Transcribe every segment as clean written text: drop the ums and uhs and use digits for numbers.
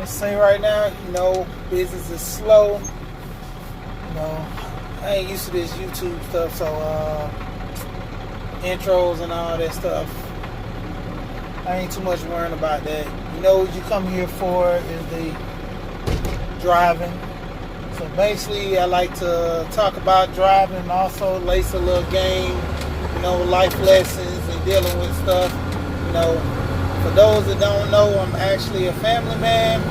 say right now, business is slow. I ain't used to this YouTube stuff, so intros and all that stuff, I ain't too much worrying about that. What you come here for is the driving. So basically, I like to talk about driving and also lace a little game, life lessons and dealing with stuff. For those that don't know, I'm actually a family man.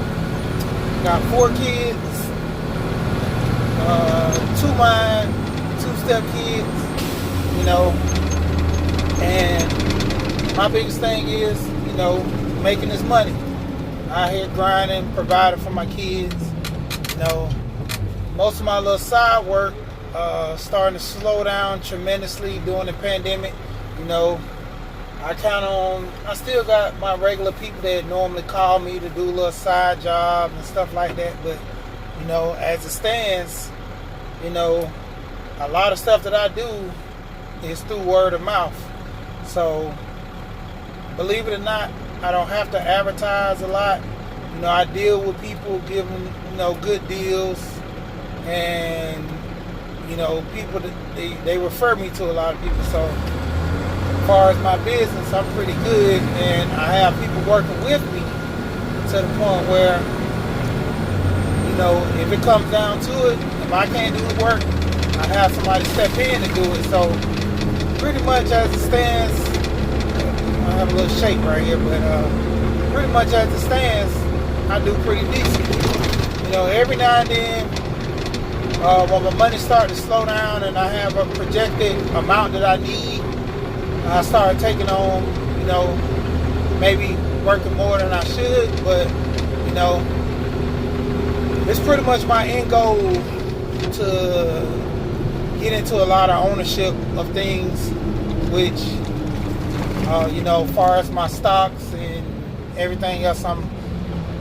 Got 4 kids, 2 mine, 2 step kids, and my biggest thing is, making this money. Out here grinding, providing for my kids. Most of my little side work starting to slow down tremendously during the pandemic. I still got my regular people that normally call me to do little side jobs and stuff like that. But, as it stands, a lot of stuff that I do is through word of mouth. So, believe it or not, I don't have to advertise a lot. I deal with people, give them, good deals. And, people, they refer me to a lot of people. So, as far as my business, I'm pretty good, and I have people working with me to the point where, if it comes down to it, if I can't do the work, I have somebody step in to do it. So pretty much as it stands, I have a little shake right here, but pretty much as it stands, I do pretty decent. Every now and then, when my money starts to slow down and I have a projected amount that I need, I started taking on, maybe working more than I should, but, it's pretty much my end goal to get into a lot of ownership of things, which, as far as my stocks and everything else, I'm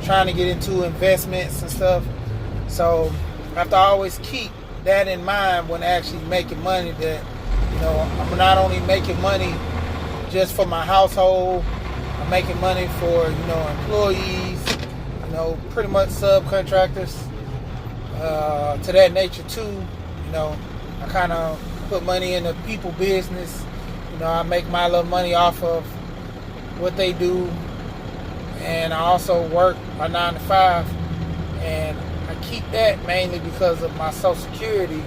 trying to get into investments and stuff. So I have to always keep that in mind when actually making money, that I'm not only making money just for my household, I'm making money for, employees, pretty much subcontractors, to that nature too. I kind of put money in the people business. I make my little money off of what they do. And I also work a 9 to 5. And I keep that mainly because of my Social Security,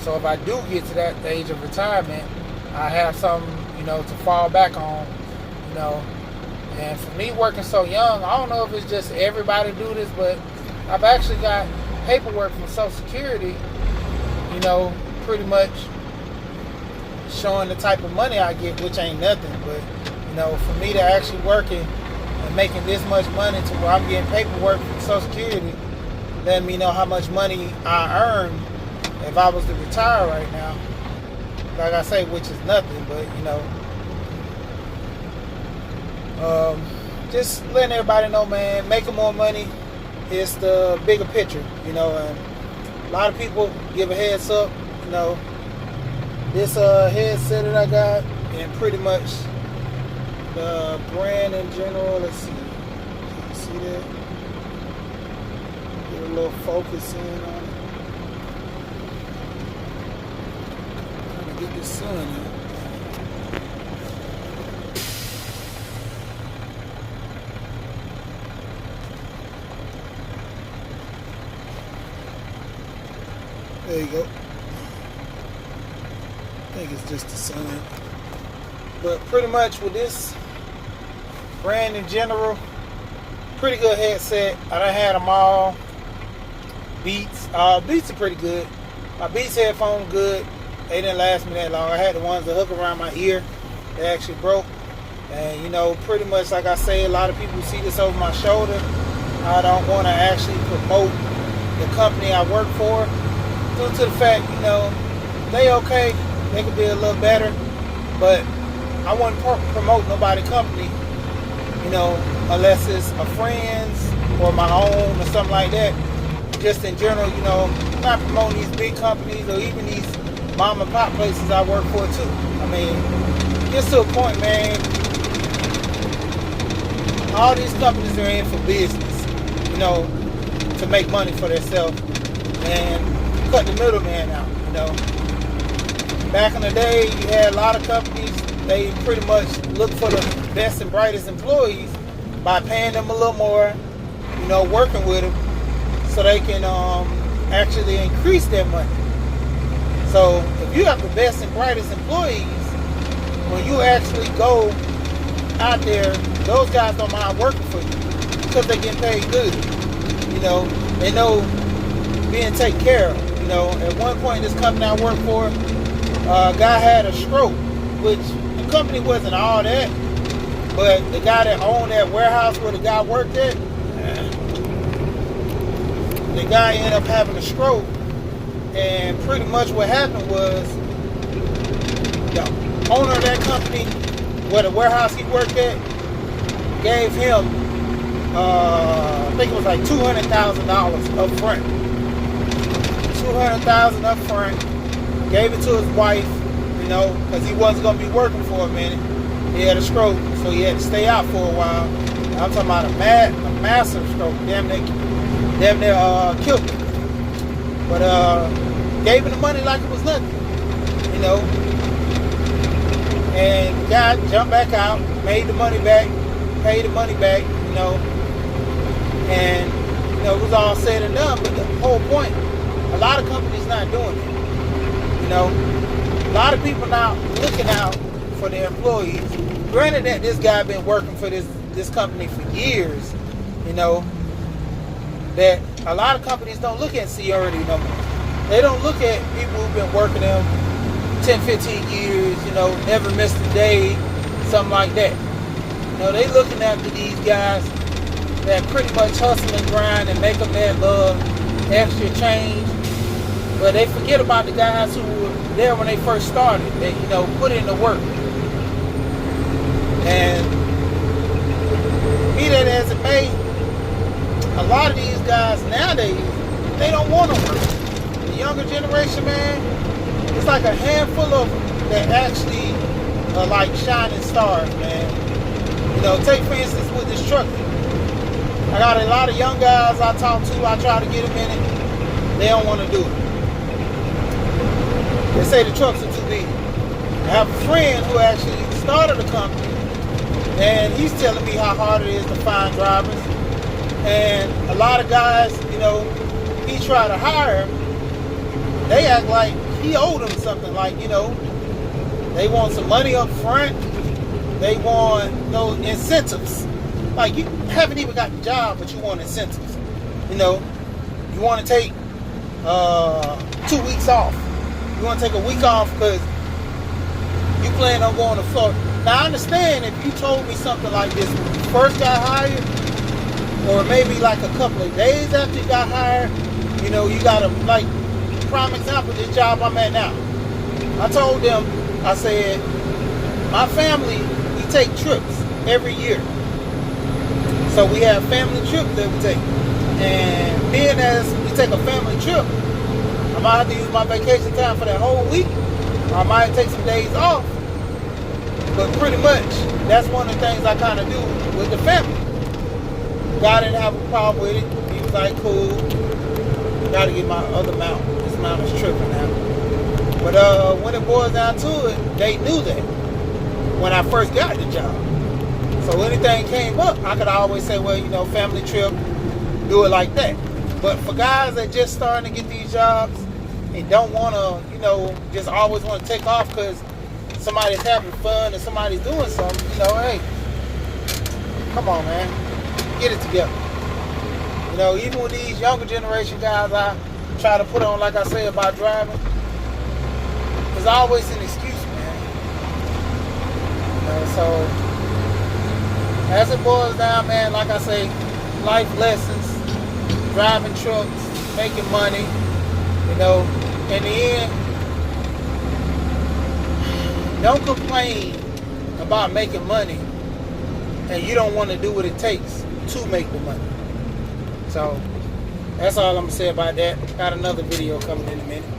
So if I do get to that age of retirement, I have something, to fall back on, And for me working so young, I don't know if it's just everybody do this, but I've actually got paperwork from Social Security, pretty much showing the type of money I get, which ain't nothing. But, for me to actually working and making this much money to where I'm getting paperwork from Social Security, letting me know how much money I earn if I was to retire right now, like I say, which is nothing, but just letting everybody know, man, making more money is the bigger picture, and a lot of people give a heads up, this headset that I got, and pretty much the brand in general. Let's see, can you see that? Get a little focus in on it. Get the sun out. There you go. I think it's just the sun. But pretty much with this brand in general, pretty good headset. I done had them all. Beats. Beats are pretty good. My Beats headphone good. They didn't last me that long. I had the ones that hook around my ear. They actually broke. And, pretty much like I say, a lot of people see this over my shoulder. I don't want to actually promote the company I work for, due to the fact, they okay. They could be a little better. But I wouldn't promote nobody's company, unless it's a friend's or my own or something like that. Just in general, I'm not promoting these big companies or even these mom and pop places I work for too. I mean, gets to a point, man, all these companies are in for business. to make money for themselves and cut the middleman out, Back in the day, you had a lot of companies, they pretty much look for the best and brightest employees by paying them a little more, working with them so they can actually increase their money. So if you have the best and brightest employees, when you actually go out there, those guys don't mind working for you because they get paid good. They know being taken care of. At one point, this company I worked for, a guy had a stroke, which the company wasn't all that, but the guy that owned that warehouse where the guy worked at, the guy ended up having a stroke, and pretty much what happened was the owner of that company, where the warehouse he worked at, gave him, I think it was like $200,000 up front. $200,000 up front, gave it to his wife, because he wasn't going to be working for a minute. He had a stroke, so he had to stay out for a while. I'm talking about a massive stroke, damn near killed him. But gave him the money like it was nothing, And the guy jumped back out, made the money back, paid the money back, and it was all said and done. But the whole point, a lot of companies not doing it. A lot of people now looking out for their employees. Granted that this guy been working for this company for years, that a lot of companies don't look at seniority no more. They don't look at people who've been working them 10, 15 years, never missed a day, something like that. They looking after these guys that pretty much hustle and grind and make them that little extra change. But they forget about the guys who were there when they first started, that, put in the work. And be that as it may, a lot of these guys nowadays, they don't want to work. The younger generation, man, it's like a handful of them that actually are like shining stars, man. Take for instance with this truck. I got a lot of young guys I talk to, I try to get them in it. They don't want to do it. They say the trucks are too big. I have a friend who actually started a company, and he's telling me how hard it is to find drivers. And a lot of guys, he tried to hire him. They act like he owed them something, like, they want some money up front. They want those incentives. Like, you haven't even got the job, but you want incentives. You want to take 2 weeks off. You want to take a week off because you plan on going to Florida. Now, I understand if you told me something like this when you first got hired, or maybe like a couple of days after you got hired, you got to, like, prime example, this job I'm at now. I told them, I said, my family, we take trips every year. So we have family trips that we take. And being as we take a family trip, I might have to use my vacation time for that whole week. Or I might take some days off. But pretty much, that's one of the things I kind of do with the family. God didn't have a problem with it. He was like, cool. Got to get my other mount. This mount is tripping now. But when it boils down to it, they knew that when I first got the job. So anything came up, I could always say, well, family trip, do it like that. But for guys that just starting to get these jobs and don't want to, just always want to take off because somebody's having fun and somebody's doing something, hey, come on, man, get it together. Even with these younger generation guys I try to put on, like I say about driving, there's always an excuse, man. So as it boils down, man, like I say, life lessons, driving trucks, making money, in the end, don't complain about making money and you don't want to do what it takes to make the money. So that's all I'm going to say about that. Got another video coming in a minute.